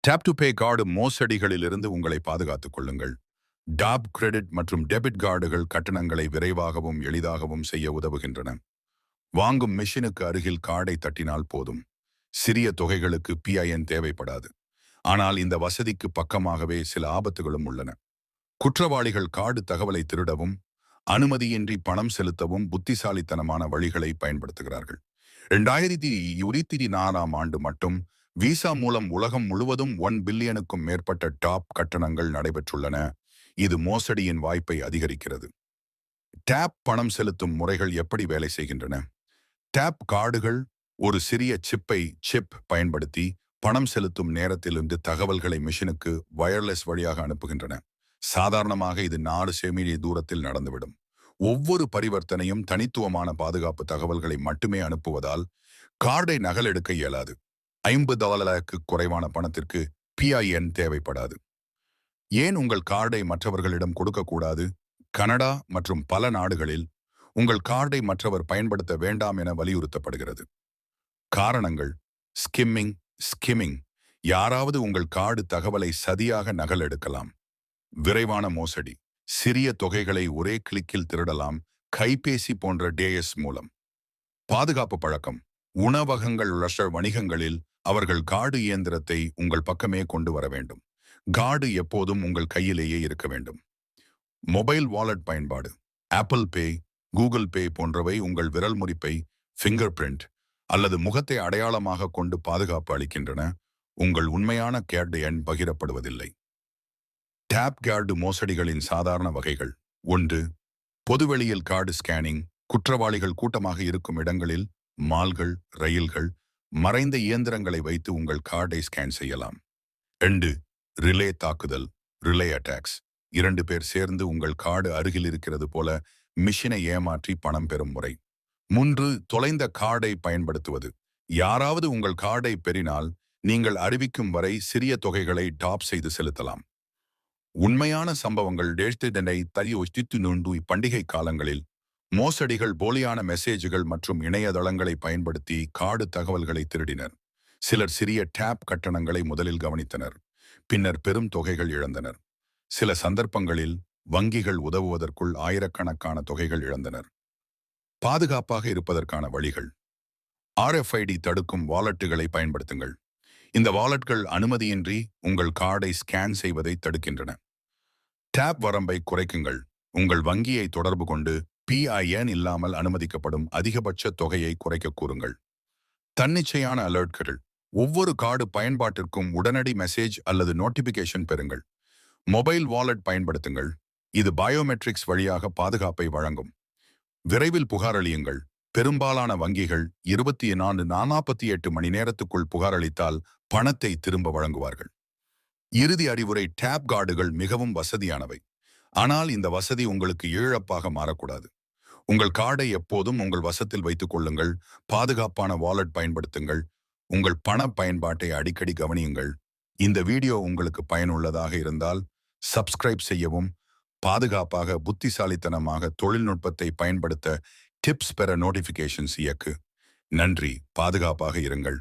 Tape to pay card மோசடிகளிலிருந்து உங்களை பாதுகாத்துக் கொள்ளுங்கள். டாப் கிரெடிட் மற்றும் டெபிட் கார்டுகள் கட்டணங்களை விரைவாகவும் எளிதாகவும் செய்ய உதவுகின்றன. வாங்கும் மெஷினுக்கு அருகில் கார்டை தட்டினால் போதும். சிறிய தொகைகளுக்கு பிஐஎன் தேவைப்படாது. ஆனால் இந்த வசதிக்கு பக்கமாகவே சில ஆபத்துகளும் உள்ளன. குற்றவாளிகள் கார்டு தகவலை திருடவும் அனுமதியின்றி பணம் செலுத்தவும் புத்திசாலித்தனமான வழிகளை பயன்படுத்துகிறார்கள். 2024ஆம் ஆண்டு மட்டும் விசா மூலம் உலகம் முழுவதும் 1 பில்லியனுக்கும் மேற்பட்ட டாப் கட்டணங்கள் நடைபெற்றுள்ளன. இது மோசடியின் வாய்ப்பை அதிகரிக்கிறது. டேப் பணம் செலுத்தும் முறைகள் எப்படி வேலை செய்கின்றன? டேப் கார்டுகள் ஒரு சிறிய சிப் பயன்படுத்தி பணம் செலுத்தும் நேரத்திலிருந்து தகவல்களை மிஷினுக்கு வயர்லெஸ் வழியாக அனுப்புகின்றன. சாதாரணமாக இது 4 செமீ தூரத்தில் நடந்துவிடும். ஒவ்வொரு பரிவர்த்தனையும் தனித்துவமான பாதுகாப்பு தகவல்களை மட்டுமே அனுப்புவதால் கார்டை நகலெடுக்க இயலாது. $50க்கு குறைவான பணத்திற்கு பிஐஎன் தேவைப்படாது. ஏன் உங்கள் கார்டை மற்றவர்களிடம் கொடுக்கக்கூடாது? கனடா மற்றும் பல நாடுகளில் உங்கள் கார்டை மற்றவர் பயன்படுத்த வேண்டாம் என வலியுறுத்தப்படுகிறது. காரணங்கள்: ஸ்கிம்மிங். யாராவது உங்கள் கார்டு தகவலை சதியாக நகலெடுக்கலாம். விரைவான மோசடி. சிறிய தொகைகளை ஒரே கிளிக்கில் திருடலாம், கைபேசி போன்ற டேஎஸ் மூலம். பாதுகாப்பு பழக்கம். உணவகங்கள் வணிகங்களில் அவர்கள் கார்டு இயந்திரத்தை உங்கள் பக்கமே கொண்டு வர வேண்டும். கார்டு எப்போதும் உங்கள் கையிலேயே இருக்க வேண்டும். மொபைல் வாலெட் பயன்பாடு. ஆப்பிள் பே, கூகுள் பே போன்றவை உங்கள் விரல் முறிப்பை, ஃபிங்கர் பிரிண்ட் அல்லது முகத்தை அடையாளமாக கொண்டு பாதுகாப்பு அளிக்கின்றன. உங்கள் உண்மையான கார்டு எண் பகிரப்படுவதில்லை. டேப் கார்டு மோசடிகளின் சாதாரண வகைகள். 1. பொதுவெளியில் கார்டு ஸ்கேனிங். குற்றவாளிகள் கூட்டமாக இருக்கும் இடங்களில், மால்கள், ரயில்கள், மறைந்த இயந்திரங்களை வைத்து உங்கள் கார்டை ஸ்கேன் செய்யலாம். 2. ரிலே தாக்குதல், ரிலே அட்டாக்ஸ். 2 பேர் சேர்ந்து உங்கள் கார்டு அருகில் இருக்கிறது போல மிஷினை ஏமாற்றி பணம் பெறும் முறை. 3. தொலைந்த கார்டை பயன்படுத்துவது. யாராவது உங்கள் கார்டை பெறினால் நீங்கள் அறிவிக்கும் வரை சிறிய தொகைகளை டாப் செய்து செலுத்தலாம். உண்மையான சம்பவங்கள். பண்டிகை காலங்களில் மோசடிகள் போலியான மெசேஜ்கள் மற்றும் இணையதளங்களை பயன்படுத்தி கார்டு தகவல்களை திருடினர். சிலர் சிறிய டேப் கட்டணங்களை முதலில் கவனித்தனர், பின்னர் பெரும் தொகைகள் இழந்தனர். சில சந்தர்ப்பங்களில் வங்கிகள் உதவுவதற்குள் ஆயிரக்கணக்கான தொகைகள் இழந்தனர். பாதுகாப்பாக இருப்பதற்கான வழிகள். RFID தடுக்கும் வாலெட்டுகளை பயன்படுத்துங்கள். இந்த வாலெட்கள் அனுமதியின்றி உங்கள் கார்டை ஸ்கேன் செய்வதை தடுக்கின்றன. டேப் வரம்பை குறைக்குங்கள். உங்கள் வங்கியை தொடர்பு கொண்டு பிஐஎன் இல்லாமல் அனுமதிக்கப்படும் அதிகபட்ச தொகையை குறைக்க கூறுங்கள். தன்னிச்சையான அலர்ட்கள். ஒவ்வொரு கார்டு பயன்பாட்டிற்கும் உடனடி மெசேஜ் அல்லது நோட்டிபிகேஷன் பெறுங்கள். மொபைல் வாலெட் பயன்படுத்துங்கள். இது பயோமெட்ரிக்ஸ் வழியாக பாதுகாப்பை வழங்கும். விரைவில் புகாரளியுங்கள். பெரும்பாலான வங்கிகள் 24-48 மணி நேரத்துக்குள் புகாரளித்தால் பணத்தை திரும்ப வழங்குவார்கள். இறுதி அறிவுரை. டேப் கார்டுகள் மிகவும் வசதியானவை, ஆனால் இந்த வசதி உங்களுக்கு இழப்பாக மாறக்கூடாது. உங்கள் கார்டை எப்போதும் உங்கள் வசத்தில் வைத்துக் கொள்ளுங்கள். பாதுகாப்பான வாலெட் பயன்படுத்துங்கள். உங்கள் பண பயன்பாட்டை அடிக்கடி கவனியுங்கள். இந்த வீடியோ உங்களுக்கு பயனுள்ளதாக இருந்தால் சப்ஸ்கிரைப் செய்யவும், பாதுகாப்பாக புத்திசாலித்தனமாக தொழில்நுட்பத்தை பயன்படுத்த டிப்ஸ் பெற நோட்டிஃபிகேஷன்ஸ் இயக்கு. நன்றி. பாதுகாப்பாக இருங்கள்.